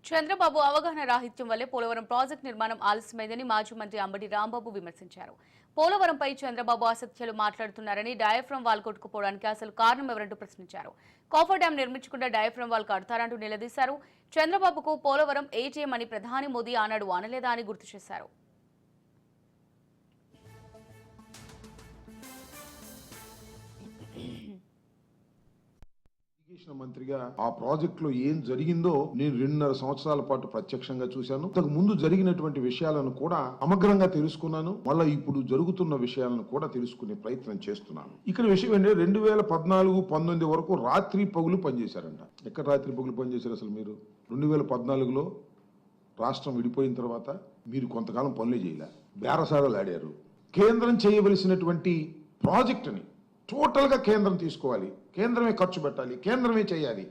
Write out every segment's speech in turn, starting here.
చంద్రబాబు అవగాహన రాహిత్యం వల్లే పోలవరం ప్రాజెక్టు నిర్మాణం ఆలస్యమైందని మాజీ మంత్రి అంబటి రాంబాబు విమర్శించారు. పోలవరంపై చంద్రబాబు అసత్యాలు మాట్లాడుతున్నారని, డయాఫ్రమ్ వాల్ కొట్టుకుపోవడానికి అసలు కారణం ఎవరంటూ ప్రశ్నించారు. కాఫర్ డ్యాం నిర్మించకుండా డయాఫ్రమ్ వాల్ కడతారంటూ నిలదీశారు. చంద్రబాబుకు పోలవరం ఏటీఎం అని ప్రధాని మోదీ ఆనాడు అనలేదా అని గుర్తు చేశారు. మంత్రిగా ఆ ప్రాజెక్ట్ లో ఏం జరిగిందో నేను 2.5 సంవత్సరాల పాటు ప్రత్యక్షంగా చూశాను. ఇంతకు ముందు జరిగినటువంటి విషయాలను కూడా సమగ్రంగా తెలుసుకున్నాను. మళ్ళీ ఇప్పుడు జరుగుతున్న విషయాలను కూడా తెలుసుకునే ప్రయత్నం చేస్తున్నాను. ఇక్కడ విషయం ఏంటంటే 2014-19 వరకు రాత్రి పగులు పనిచేశారంట. ఎక్కడ రాత్రి పగులు పనిచేశారు అసలు మీరు? 2014లో రాష్ట్రం విడిపోయిన తర్వాత మీరు కొంతకాలం పనులే చేయలే, బేరసారాలు ఆడారు. కేంద్రం చేయవలసినటువంటి ప్రాజెక్టుని టోటల్గా కేంద్రం తీసుకోవాలి, కేంద్రమే ఖర్చు పెట్టాలి, కేంద్రమే చేయాలి.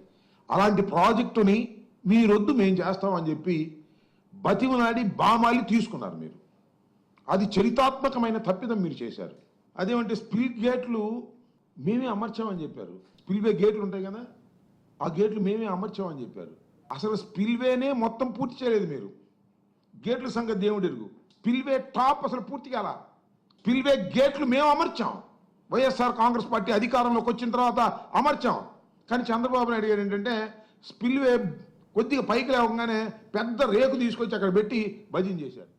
అలాంటి ప్రాజెక్టుని మీరొద్దు మేము చేస్తామని చెప్పి బతిమలాడి బామాలి తీసుకున్నారు మీరు. అది చరితాత్మకమైన తప్పిదం మీరు చేశారు. అదేమంటే స్పిల్ గేట్లు మేమే అమర్చామని చెప్పారు. స్పిల్వే గేట్లు ఉంటాయి కదా, ఆ గేట్లు మేమే అమర్చామని చెప్పారు. అసలు స్పిల్వేనే మొత్తం పూర్తి చేయలేదు మీరు. గేట్ల సంగతి దేవుడు ఎరుగు. స్పిల్వే టాప్ అసలు పూర్తి కాల. స్పిల్వే గేట్లు మేము అమర్చాం. వైఎస్ఆర్ కాంగ్రెస్ పార్టీ అధికారంలోకి వచ్చిన తర్వాత అమర్చాం. కానీ చంద్రబాబు నాయుడు గారు ఏంటంటే స్పిల్వే కొద్దిగా పైకి లేవగానే పెద్ద రేకు తీసుకొచ్చి అక్కడ పెట్టి భజన చేశారు.